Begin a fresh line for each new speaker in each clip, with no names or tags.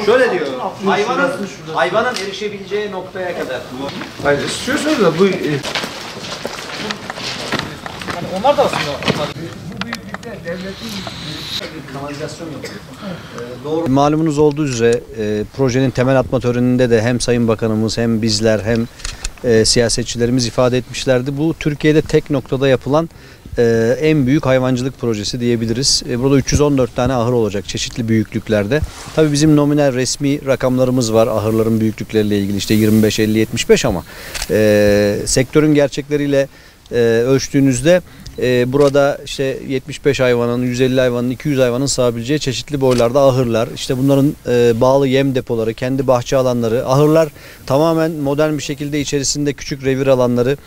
Şöyle diyor, hayvanın erişebileceği noktaya kadar.
Hayır, istiyorsanız da bu...
Yani onlar da aslında...
Bu büyüklükte devletin
Kanalizasyon yapıyor. Doğru. Malumunuz olduğu üzere projenin temel atma töreninde de hem Sayın Bakanımız hem bizler hem siyasetçilerimiz ifade etmişlerdi. Bu Türkiye'de tek noktada yapılan en büyük hayvancılık projesi diyebiliriz. Burada 314 tane ahır olacak çeşitli büyüklüklerde. Tabii bizim nominal resmi rakamlarımız var ahırların büyüklükleriyle ilgili, işte 25, 50, 75 ama sektörün gerçekleriyle ölçtüğünüzde burada işte 75 hayvanın, 150 hayvanın, 200 hayvanın sığabileceği çeşitli boylarda ahırlar, işte bunların bağlı yem depoları, kendi bahçe alanları, ahırlar tamamen modern bir şekilde içerisinde küçük revir alanları,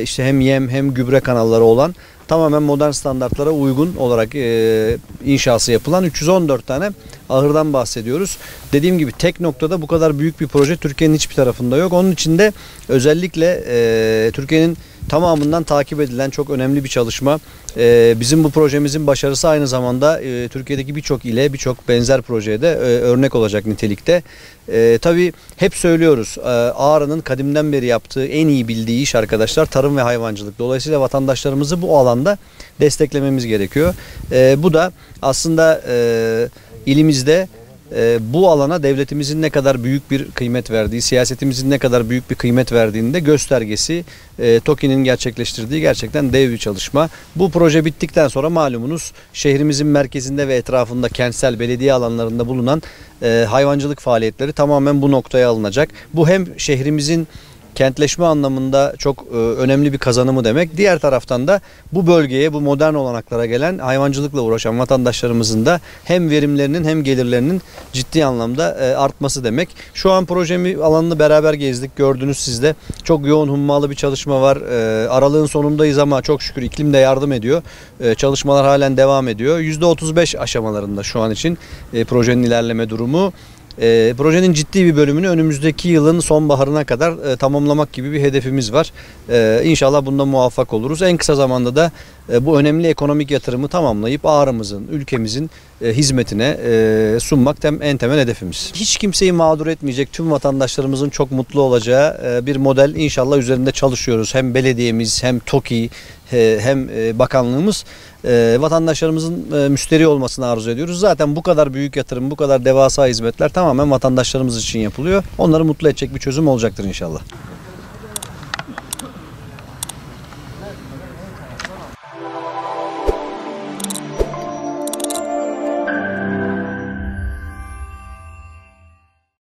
işte hem yem hem gübre kanalları olan tamamen modern standartlara uygun olarak inşası yapılan 314 tane ahırdan bahsediyoruz. Dediğim gibi tek noktada bu kadar büyük bir proje Türkiye'nin hiçbir tarafında yok. Onun için de özellikle Türkiye'nin tamamından takip edilen çok önemli bir çalışma. Bizim bu projemizin başarısı aynı zamanda Türkiye'deki birçok ile birçok benzer projeye de örnek olacak nitelikte. Tabii hep söylüyoruz, Ağrı'nın kadimden beri yaptığı en iyi bildiği iş arkadaşlar tarım ve hayvancılık. Dolayısıyla vatandaşlarımızı bu alanda desteklememiz gerekiyor. Bu da aslında ilimizde bu alana devletimizin ne kadar büyük bir kıymet verdiği, siyasetimizin ne kadar büyük bir kıymet verdiğinin de göstergesi. TOKİ'nin gerçekleştirdiği gerçekten dev bir çalışma. Bu proje bittikten sonra malumunuz şehrimizin merkezinde ve etrafında kentsel belediye alanlarında bulunan hayvancılık faaliyetleri tamamen bu noktaya alınacak. Bu hem şehrimizin kentleşme anlamında çok önemli bir kazanımı demek. Diğer taraftan da bu bölgeye, bu modern olanaklara gelen hayvancılıkla uğraşan vatandaşlarımızın da hem verimlerinin hem gelirlerinin ciddi anlamda artması demek. Şu an projemi alanını beraber gezdik. Gördünüz siz de. Çok yoğun hummalı bir çalışma var. Aralığın sonundayız ama çok şükür iklim de yardım ediyor. Çalışmalar halen devam ediyor. %35 aşamalarında şu an için projenin ilerleme durumu. Projenin ciddi bir bölümünü önümüzdeki yılın sonbaharına kadar tamamlamak gibi bir hedefimiz var. İnşallah bunda muvaffak oluruz. En kısa zamanda da bu önemli ekonomik yatırımı tamamlayıp Ağrı'mızın, ülkemizin hizmetine sunmak en temel hedefimiz. Hiç kimseyi mağdur etmeyecek, tüm vatandaşlarımızın çok mutlu olacağı bir model inşallah üzerinde çalışıyoruz. Hem belediyemiz hem TOKİ hem bakanlığımız vatandaşlarımızın müşteri olmasını arzu ediyoruz. Zaten bu kadar büyük yatırım, bu kadar devasa hizmetler tamamen vatandaşlarımız için yapılıyor. Onları mutlu edecek bir çözüm olacaktır inşallah.